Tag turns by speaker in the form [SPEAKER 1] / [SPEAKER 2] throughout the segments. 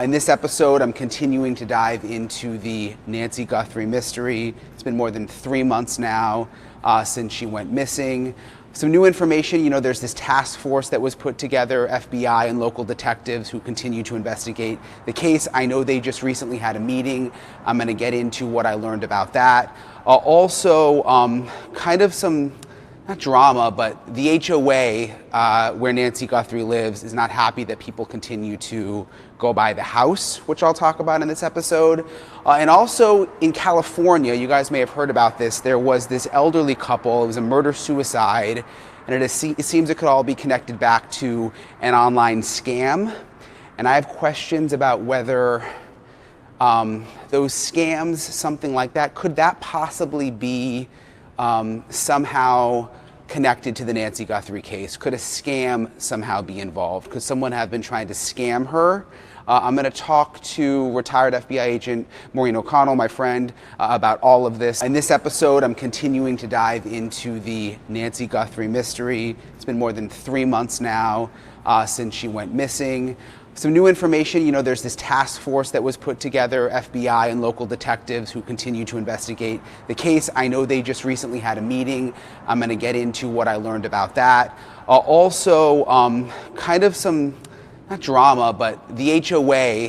[SPEAKER 1] In this episode, I'm continuing to dive into the Nancy Guthrie mystery. It's been more than 3 months now since she went missing. Some new information, there's this task force that was put together, FBI and local detectives who continue to investigate the case. I know they just recently had a meeting. I'm going to get into what I learned about that. Also, kind of some not drama, but the HOA where Nancy Guthrie lives is not happy that people continue to go by the house, which I'll talk about in this episode. And also in California, you guys may have heard about this, there was this elderly couple, it was a murder-suicide, and it seems it could all be connected back to an online scam. And I have questions about whether those scams, something like that, could that possibly be somehow connected to the Nancy Guthrie case? Could a scam somehow be involved? Could someone have been trying to scam her? I'm going to talk to retired FBI agent Maureen O'Connell, my friend, about all of this. In this episode, I'm continuing to dive into the Nancy Guthrie mystery. It's been more than 3 months now since she went missing. Some new information, there's this task force that was put together, FBI and local detectives who continue to investigate the case. I know they just recently had a meeting. I'm going to get into what I learned about that. Also, kind of some, not drama, but the HOA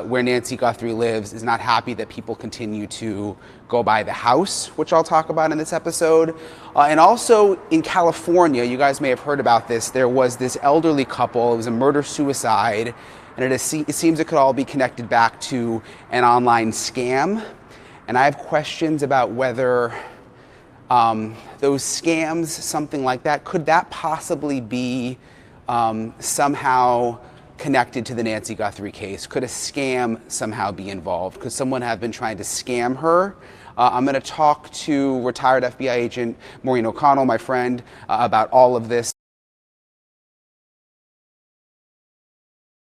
[SPEAKER 1] where Nancy Guthrie lives is not happy that people continue to go by the house, which I'll talk about in this episode. And also in California, you guys may have heard about this, there was this elderly couple, it was a murder-suicide, and it seems it could all be connected back to an online scam. And I have questions about whether those scams, something like that, could that possibly be somehow connected to the Nancy Guthrie case? Could a scam somehow be involved? Could someone have been trying to scam her? I'm going to talk to retired FBI agent Maureen O'Connell, my friend, about all of this.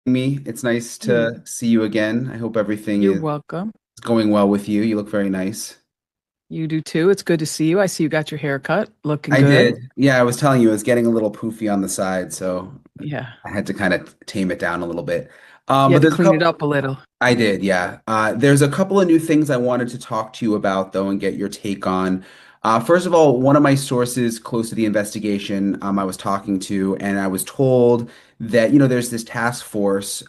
[SPEAKER 1] It's nice to see you again. I hope everything
[SPEAKER 2] You're
[SPEAKER 1] is
[SPEAKER 2] welcome.
[SPEAKER 1] going well with you. You look very nice.
[SPEAKER 2] You do too. It's good to see you. I see you got your hair cut, looking
[SPEAKER 1] I
[SPEAKER 2] good.
[SPEAKER 1] did. Yeah, I was telling you, it was getting a little poofy on the side, so
[SPEAKER 2] Yeah.
[SPEAKER 1] I had to kind of tame it down a little bit.
[SPEAKER 2] You
[SPEAKER 1] But
[SPEAKER 2] had to
[SPEAKER 1] there's a
[SPEAKER 2] clean it
[SPEAKER 1] couple.
[SPEAKER 2] up a little.
[SPEAKER 1] I did, yeah. There's a couple of new things I wanted to talk to you about, though, and get your take on. First of all, one of my sources close to the investigation, I was talking to, and I was told that, there's this task force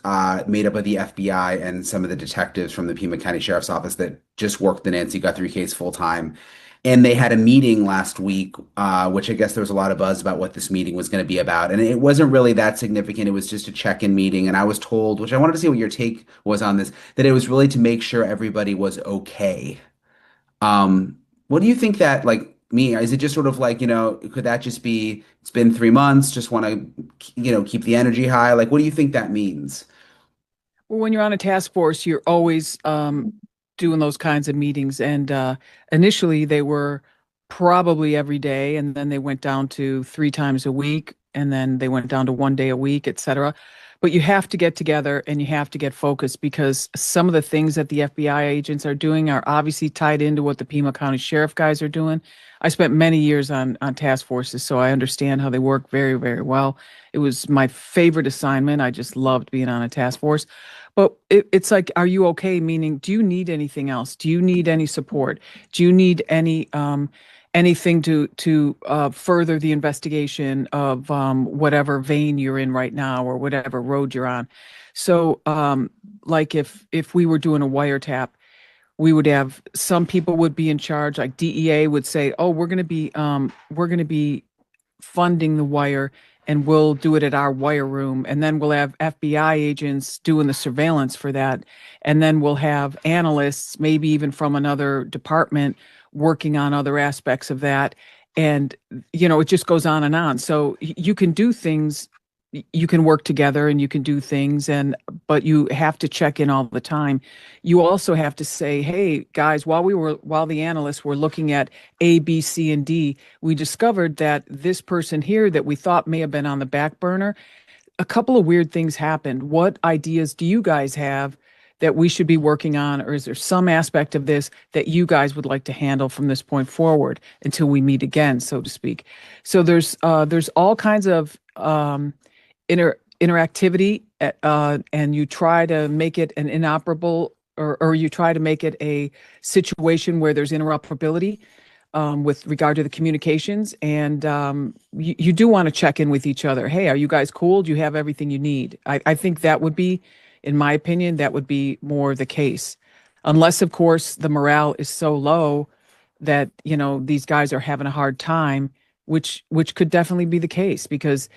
[SPEAKER 1] made up of the FBI and some of the detectives from the Pima County Sheriff's Office that just worked the Nancy Guthrie case full time. And they had a meeting last week, which I guess there was a lot of buzz about what this meeting was going to be about. And it wasn't really that significant. It was just a check-in meeting. And I was told, which I wanted to see what your take was on this, that it was really to make sure everybody was okay. What do you think that like me? Is it just sort of like, could that just be, it's been 3 months, just want to, keep the energy high? Like, what do you think that means?
[SPEAKER 2] Well, when you're on a task force, you're always doing those kinds of meetings. And initially, they were probably every day, and then they went down to 3 times a week, and then they went down to 1 day a week, etc. But you have to get together and you have to get focused because some of the things that the FBI agents are doing are obviously tied into what the Pima County Sheriff guys are doing. I spent many years on task forces, so I understand how they work very, very well. It was my favorite assignment. I just loved being on a task force. But it's like, are you okay? Meaning, do you need anything else? Do you need any support? Do you need anything to further the investigation of whatever vein you're in right now or whatever road you're on? So, like if we were doing a wiretap, we would have some people would be in charge, like DEA would say, "Oh, we're going to be funding the wire and we'll do it at our wire room." And then we'll have FBI agents doing the surveillance for that. And then we'll have analysts, maybe even from another department, working on other aspects of that. And, it just goes on and on. So you can do things, you can work together and you can do things, but you have to check in all the time. You also have to say, hey guys, while the analysts were looking at A, B, C, and D, we discovered that this person here that we thought may have been on the back burner, a couple of weird things happened. What ideas do you guys have that we should be working on, or is there some aspect of this that you guys would like to handle from this point forward until we meet again, so to speak? So there's all kinds of interactivity and you try to make it an inoperable, or you try to make it a situation where there's interoperability with regard to the communications. And you do want to check in with each other. Hey, are you guys cool? Do you have everything you need? I think that would be, in my opinion, that would be more the case. Unless, of course, the morale is so low that, these guys are having a hard time, which could definitely be the case, because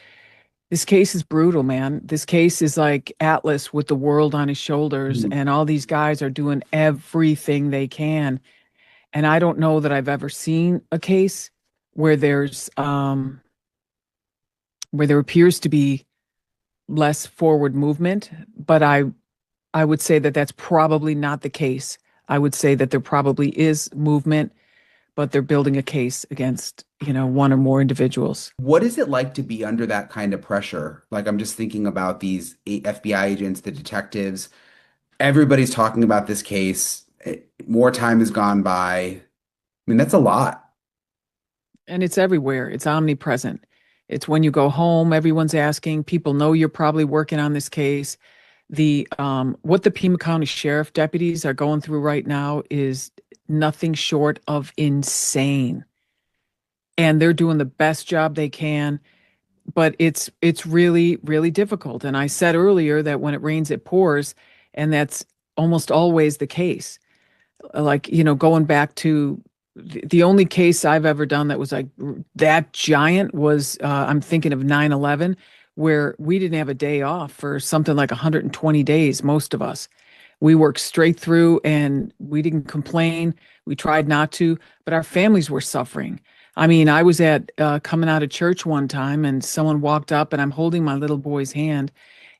[SPEAKER 2] this case is brutal, man. This case is like Atlas with the world on his shoulders,
[SPEAKER 1] Mm.
[SPEAKER 2] and all these guys are doing everything they can. And I don't know that I've ever seen a case where where there appears to be less forward movement, but I would say that that's probably not the case. I would say that there probably is movement, but they're building a case against, one or more individuals.
[SPEAKER 1] What is it like to be under that kind of pressure? Like, I'm just thinking about these FBI agents, the detectives. Everybody's talking about this case. More time has gone by. I mean, that's a lot.
[SPEAKER 2] And it's everywhere. It's omnipresent. It's when you go home, everyone's asking. People know you're probably working on this case. The what the Pima County Sheriff deputies are going through right now is nothing short of insane. And they're doing the best job they can, but it's really, really difficult. And I said earlier that when it rains, it pours, and that's almost always the case. Like, going back to the only case I've ever done that was like that giant was, I'm thinking of 9/11, where we didn't have a day off for something like 120 days, most of us. We worked straight through and we didn't complain. We tried not to, but our families were suffering. I mean, I was at coming out of church one time, and someone walked up, and I'm holding my little boy's hand,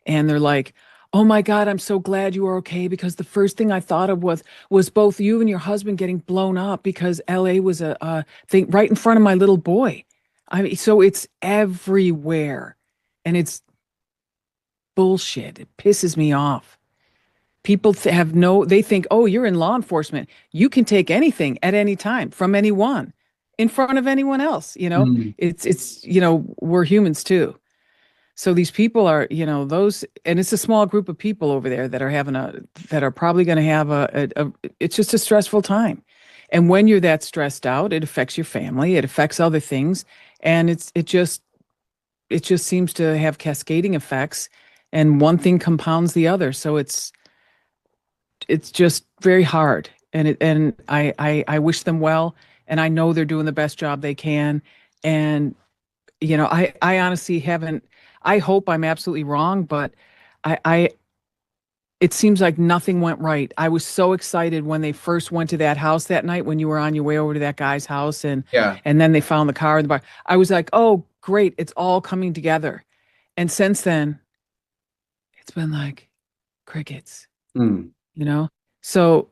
[SPEAKER 2] and they're like, "Oh my God, I'm so glad you are okay, because the first thing I thought of was both you and your husband getting blown up, because LA was a thing right in front of my little boy." I mean, so it's everywhere, and it's bullshit. It pisses me off. People they think, "Oh, you're in law enforcement. You can take anything at any time from anyone in front of anyone else."
[SPEAKER 1] Mm.
[SPEAKER 2] We're humans too. So these people are, and it's a small group of people over there that are that are probably going to have it's just a stressful time. And when you're that stressed out, it affects your family, it affects other things. And it just seems to have cascading effects, and one thing compounds the other. So it's just very hard. And I wish them well. And I know they're doing the best job they can. And I honestly haven't. I hope I'm absolutely wrong, but I it seems like nothing went right. I was so excited when they first went to that house that night, when you were on your way over to that guy's house, and
[SPEAKER 1] Yeah.
[SPEAKER 2] then they found the car in the bar. I was like, "Oh, great, it's all coming together." And since then, it's been like crickets,
[SPEAKER 1] Mm.
[SPEAKER 2] you know? So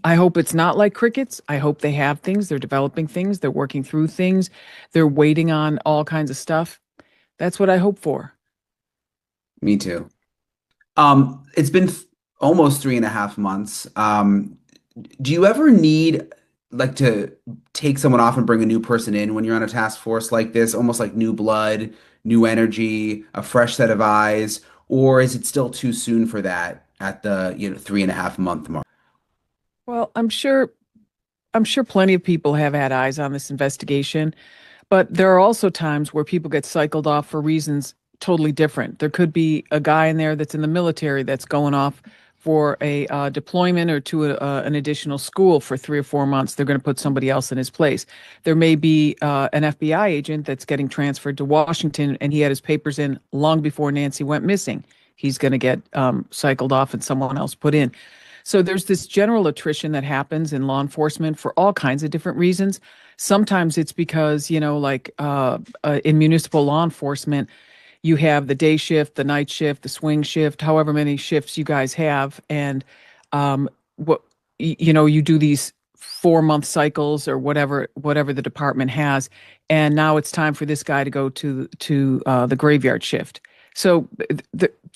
[SPEAKER 2] I hope it's not like crickets. I hope they have things, they're developing things, they're working through things, they're waiting on all kinds of stuff. That's what I hope for.
[SPEAKER 1] Me too. It's been almost 3.5 months. Do you ever need like to take someone off and bring a new person in when you're on a task force like this, almost like new blood, new energy, a fresh set of eyes, or is it still too soon for that at the 3.5 month mark?
[SPEAKER 2] Well, I'm sure plenty of people have had eyes on this investigation, but there are also times where people get cycled off for reasons totally different. There could be a guy in there that's in the military that's going off for a deployment, or to an additional school for 3 or 4 months. They're going to put somebody else in his place. There may be an FBI agent that's getting transferred to Washington, and he had his papers in long before Nancy went missing. He's going to get cycled off and someone else put in. So there's this general attrition that happens in law enforcement for all kinds of different reasons. Sometimes it's because, like in municipal law enforcement, you have the day shift, the night shift, the swing shift, however many shifts you guys have. And what you do these 4 month cycles, or whatever the department has. And now it's time for this guy to go to the graveyard shift. So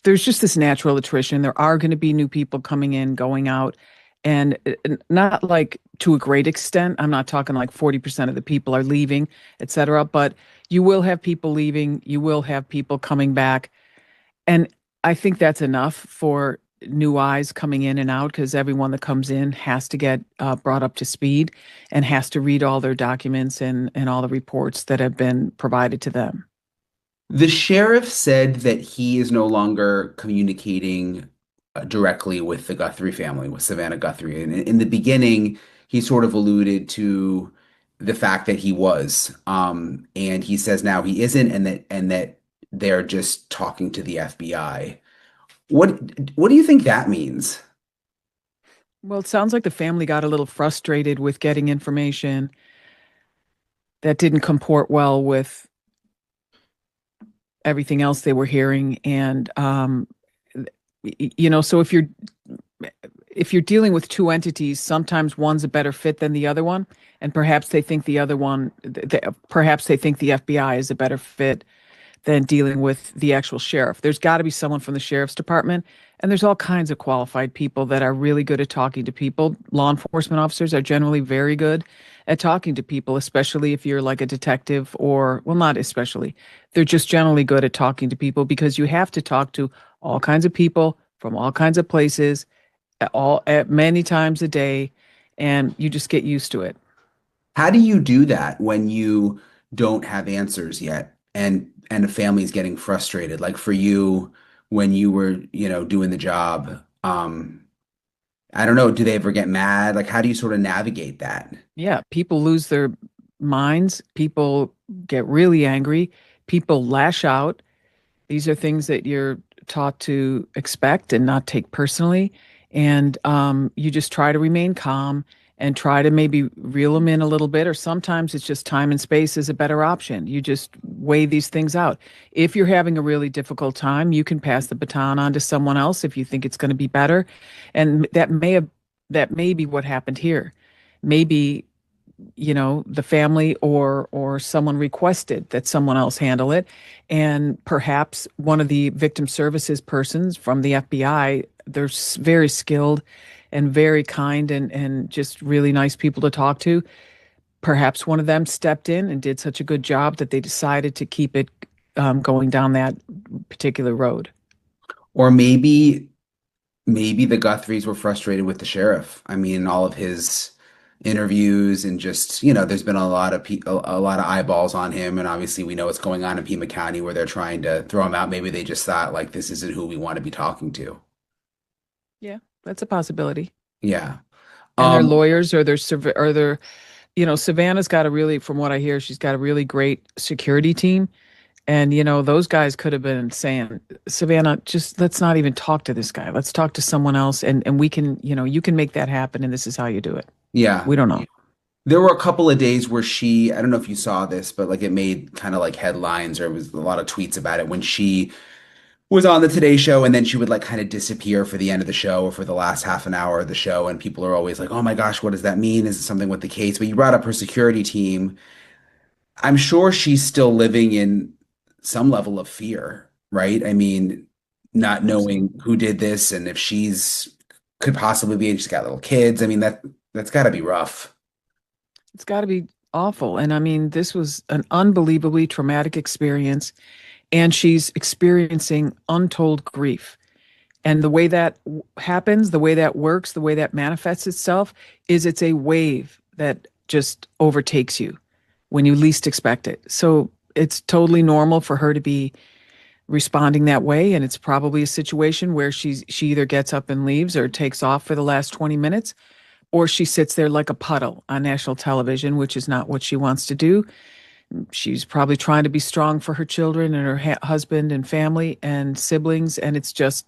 [SPEAKER 2] there's just this natural attrition. There are going to be new people coming in, going out, and not like to a great extent. I'm not talking like 40% of the people are leaving, et cetera, but you will have people leaving. You will have people coming back. And I think that's enough for new eyes coming in and out because everyone that comes in has to get brought up to speed and has to read all their documents and all the reports that have been provided to them.
[SPEAKER 1] The sheriff said that he is no longer communicating directly with the Guthrie family, with Savannah Guthrie. And in the beginning, he sort of alluded to the fact that he was, and he says now he isn't, and that they're just talking to the FBI. What what do you think that means?
[SPEAKER 2] Well, it sounds like the family got a little frustrated with getting information that didn't comport well with everything else they were hearing. And, so if you're dealing with two entities, sometimes one's a better fit than the other one, and perhaps they think the other one, perhaps they think the FBI is a better fit than dealing with the actual sheriff. There's got to be someone from the sheriff's department, and there's all kinds of qualified people that are really good at talking to people. Law enforcement officers are generally very good at talking to people, especially if you're like a detective or, well, not especially. They're just generally good at talking to people because you have to talk to all kinds of people from all kinds of places at many times a day, and you just get used to it.
[SPEAKER 1] How do you do that when you don't have answers yet and a family's getting frustrated? Like for you, when you were, doing the job, I don't know, do they ever get mad? Like how do you sort of navigate that?
[SPEAKER 2] Yeah, people lose their minds, people get really angry, people lash out. These are things that you're taught to expect and not take personally. And you just try to remain calm and try to maybe reel them in a little bit. Or sometimes it's just time and space is a better option. You just weigh these things out. If you're having a really difficult time, you can pass the baton on to someone else if you think it's going to be better. And that may be what happened here. Maybe the family or someone requested that someone else handle it, and perhaps one of the victim services persons from the FBI, they're very skilled and very kind and just really nice people to talk to. Perhaps one of them stepped in and did such a good job that they decided to keep it going down that particular road.
[SPEAKER 1] Or maybe the Guthries were frustrated with the sheriff. I mean, all of his interviews and just, there's been a lot of eyeballs on him, and obviously we know what's going on in Pima County where they're trying to throw him out. Maybe they just thought like this isn't who we want to be talking to.
[SPEAKER 2] Yeah, that's a possibility.
[SPEAKER 1] Yeah.
[SPEAKER 2] And their
[SPEAKER 1] Um,
[SPEAKER 2] lawyers Savannah's got a really, from what I hear, she's got a really great security team. And, those guys could have been saying, Savannah, just let's not even talk to this guy. Let's talk to someone else. And we can, you can make that happen. And this is how you do it.
[SPEAKER 1] yeah.
[SPEAKER 2] We don't know.
[SPEAKER 1] There were a couple of days where I don't know if you saw this, but like it made kind of like headlines, or it was a lot of tweets about it when she was on the Today Show, and then she would like kind of disappear for the end of the show or for the last half an hour of the show. And people are always like, oh my gosh, what does that mean? Is it something with the case? But you brought up her security team. I'm sure she's still living in some level of fear, right? I mean, not
[SPEAKER 2] Absolutely.
[SPEAKER 1] knowing who did this and if could possibly be, and she's got little kids. I mean, that's got to be rough.
[SPEAKER 2] It's got to be awful. And I mean, this was an unbelievably traumatic experience. And she's experiencing untold grief. And the way that happens, the way that works, the way that manifests itself is it's a wave that just overtakes you when you least expect it. So it's totally normal for her to be responding that way. And it's probably a situation where she either gets up and leaves or takes off for the last 20 minutes, or she sits there like a puddle on national television, which is not what she wants to do. She's probably trying to be strong for her children and her husband and family and siblings, and it's just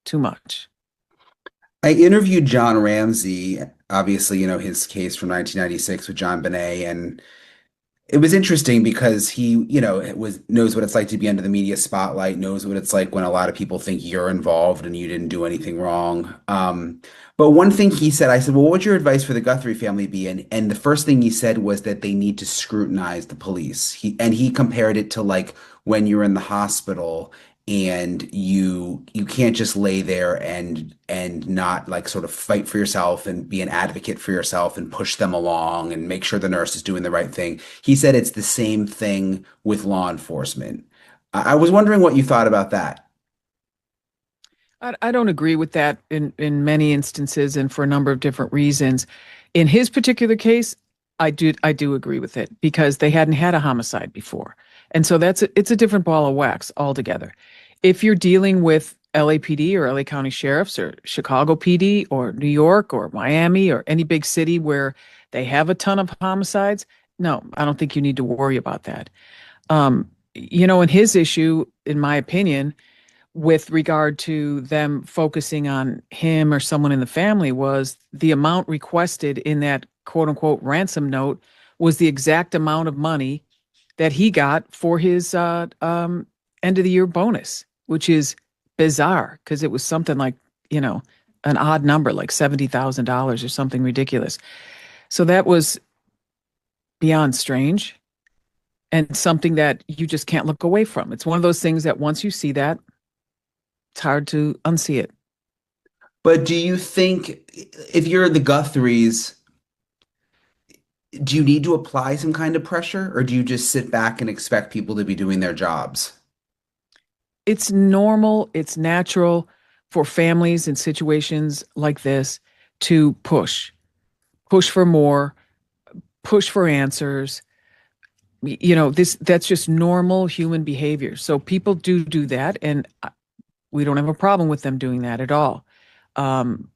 [SPEAKER 2] too much.
[SPEAKER 1] I interviewed John Ramsey, obviously, his case from 1996 with John Bonet, and it was interesting because he, knows what it's like to be under the media spotlight, knows what it's like when a lot of people think you're involved and you didn't do anything wrong. But one thing he said, I said, well, what would your advice for the Guthrie family be? And the first thing he said was that they need to scrutinize the police. He compared it to like when you're in the hospital and you can't just lay there and not like sort of fight for yourself and be an advocate for yourself and push them along and make sure the nurse is doing the right thing. He said it's the same thing with law enforcement. I was wondering what you thought about that.
[SPEAKER 2] I don't agree with that in many instances and for a number of different reasons. In his particular case, I do agree with it because they hadn't had a homicide before. And so it's a different ball of wax altogether. If you're dealing with LAPD or LA County Sheriffs or Chicago PD or New York or Miami or any big city where they have a ton of homicides, no, I don't think you need to worry about that. In his issue, in my opinion, with regard to them focusing on him or someone in the family was the amount requested in that quote unquote ransom note was the exact amount of money that he got for his end of the year bonus, which is bizarre because it was something like, you know, an odd number, like $70,000 or something ridiculous. So that was beyond strange and something that you just can't look away from. It's one of those things that once you see that, it's hard to unsee it.
[SPEAKER 1] But do you think if you're the Guthries, do you need to apply some kind of pressure, or do you just sit back and expect people to be doing their jobs?
[SPEAKER 2] It's normal, it's natural for families in situations like this to push for more, push for answers. That's just normal human behavior. So people do that, and we don't have a problem with them doing that at all. Um,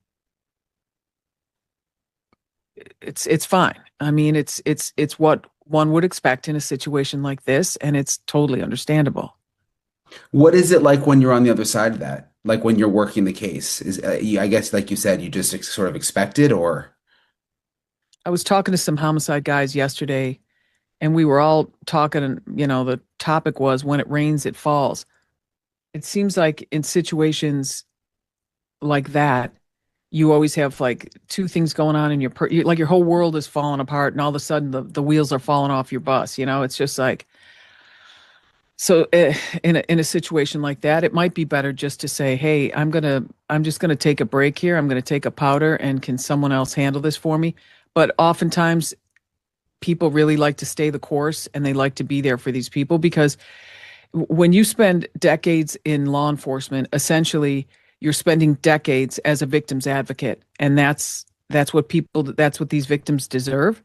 [SPEAKER 2] it's fine. I mean, it's what one would expect in a situation like this, and it's totally understandable.
[SPEAKER 1] What is it like when you're on the other side of that? Like when you're working the case? I guess, like you said, you just sort of expect it, or
[SPEAKER 2] I was talking to some homicide guys yesterday, and we were all talking, and the topic was when it rains, it falls. It seems like in situations like that, you always have like two things going on in like your whole world is falling apart, and all of a sudden the wheels are falling off your bus. It's just like so. In a situation like that, it might be better just to say, "Hey, I'm just gonna take a break here. I'm gonna take a powder, and can someone else handle this for me?" But oftentimes, people really like to stay the course, and they like to be there for these people because when you spend decades in law enforcement, essentially you're spending decades as a victim's advocate, and that's what these victims deserve,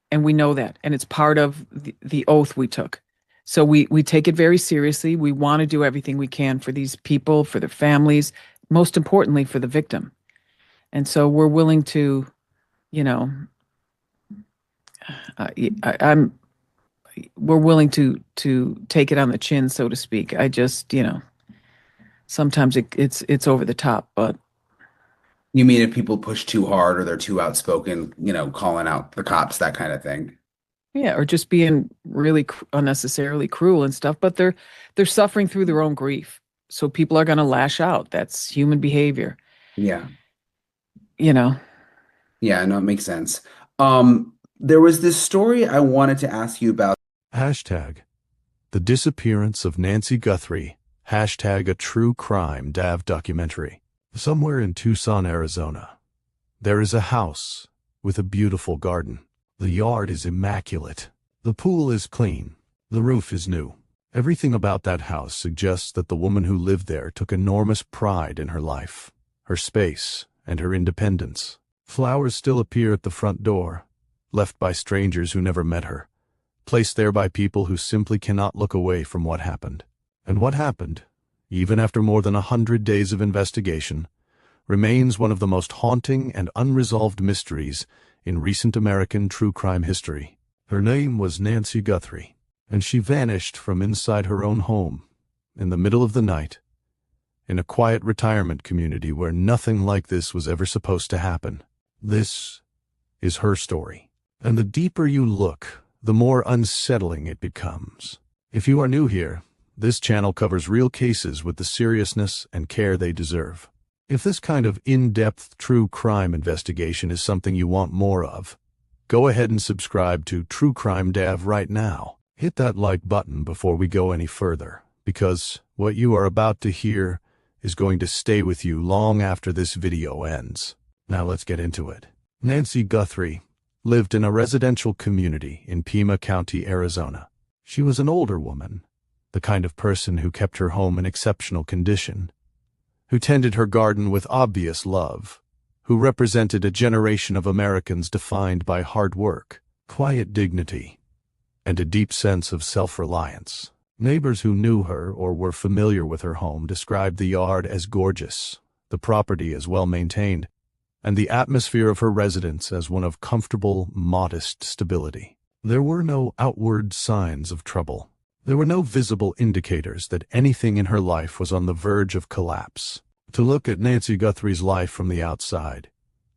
[SPEAKER 2] and we know that, and it's part of the oath we took. So we take it very seriously. We want to do everything we can for these people, for their families, most importantly for the victim, and so we're willing to, you know, I'm we're willing to take it on the chin, so to speak. I just, sometimes it's over the top, but
[SPEAKER 1] you mean if people push too hard or they're too outspoken, calling out the cops, that kind of thing?
[SPEAKER 2] yeah, or just being really unnecessarily cruel and stuff. But they're suffering through their own grief, so people are going to lash out. That's human behavior,
[SPEAKER 1] Yeah.
[SPEAKER 2] you know.
[SPEAKER 1] Yeah, no, it makes sense. There was this story I wanted to ask you about.
[SPEAKER 3] Hashtag the disappearance of Nancy Guthrie. Hashtag a true crime DAV documentary. Somewhere in Tucson, Arizona, there is a house with a beautiful garden. The yard is immaculate. The pool is clean. The roof is new. Everything about that house suggests that the woman who lived there took enormous pride in her life, her space, and her independence. Flowers still appear at the front door, left by strangers who never met her, placed there by people who simply cannot look away from what happened. And what happened, even after more than 100 days of investigation, remains one of the most haunting and unresolved mysteries in recent American true crime history. Her name was Nancy Guthrie, and she vanished from inside her own home in the middle of the night, in a quiet retirement community where nothing like this was ever supposed to happen. This is her story. And the deeper you look, the more unsettling it becomes. If you are new here, this channel covers real cases with the seriousness and care they deserve. If this kind of in-depth true crime investigation is something you want more of, go ahead and subscribe to True Crime Dav right now. Hit that like button before we go any further, because what you are about to hear is going to stay with you long after this video ends. Now let's get into it. Nancy Guthrie lived in a residential community in Pima County, Arizona. She was an older woman, the kind of person who kept her home in exceptional condition, who tended her garden with obvious love, who represented a generation of Americans defined by hard work, quiet dignity, and a deep sense of self-reliance. Neighbors who knew her or were familiar with her home described the yard as gorgeous, the property as well-maintained, and the atmosphere of her residence as one of comfortable, modest stability. There were no outward signs of trouble. There were no visible indicators that anything in her life was on the verge of collapse. To look at Nancy Guthrie's life from the outside,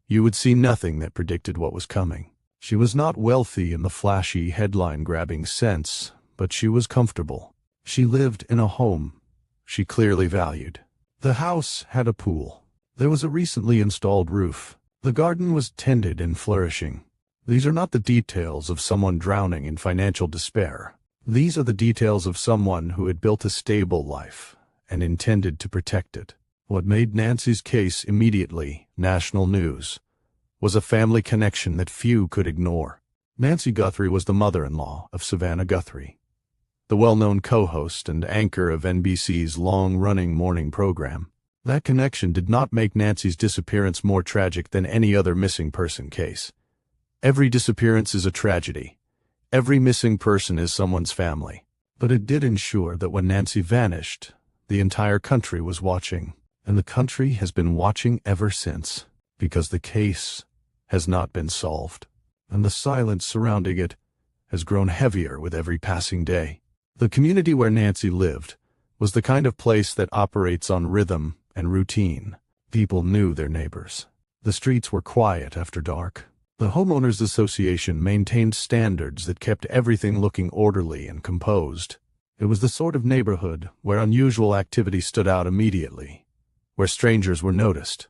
[SPEAKER 3] you would see nothing that predicted what was coming. She was not wealthy in the flashy, headline-grabbing sense, but she was comfortable. She lived in a home she clearly valued. The house had a pool. There was a recently installed roof. The garden was tended and flourishing. These are not the details of someone drowning in financial despair. These are the details of someone who had built a stable life and intended to protect it. What made Nancy's case immediately national news was a family connection that few could ignore. Nancy Guthrie was the mother-in-law of Savannah Guthrie, the well-known co-host and anchor of NBC's long-running morning program. That connection did not make Nancy's disappearance more tragic than any other missing person case. Every disappearance is a tragedy. Every missing person is someone's family. But it did ensure that when Nancy vanished, the entire country was watching. And the country has been watching ever since, because the case has not been solved. And the silence surrounding it has grown heavier with every passing day. The community where Nancy lived was the kind of place that operates on rhythm and routine. People knew their neighbors. The streets were quiet after dark. The homeowners association maintained standards that kept everything looking orderly and composed. It was the sort of neighborhood where unusual activity stood out immediately, where strangers were noticed,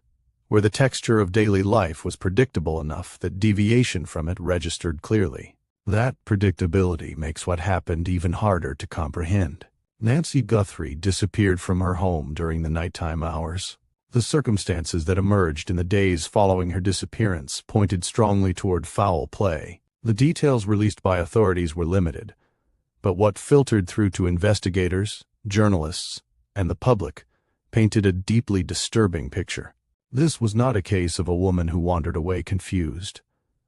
[SPEAKER 3] where the texture of daily life was predictable enough that deviation from it registered clearly. That predictability makes what happened even harder to comprehend. Nancy Guthrie disappeared from her home during the nighttime hours. The circumstances that emerged in the days following her disappearance pointed strongly toward foul play. The details released by authorities were limited, but what filtered through to investigators, journalists, and the public painted a deeply disturbing picture. This was not a case of a woman who wandered away confused,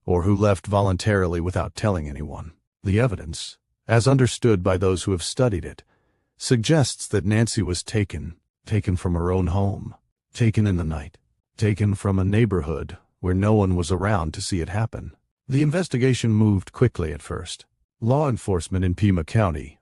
[SPEAKER 3] or who left voluntarily without telling anyone. The evidence, as understood by those who have studied it, suggests that Nancy was taken from her own home. Taken in the night, taken from a neighborhood where no one was around to see it happen. The investigation moved quickly at first. Law enforcement in Pima County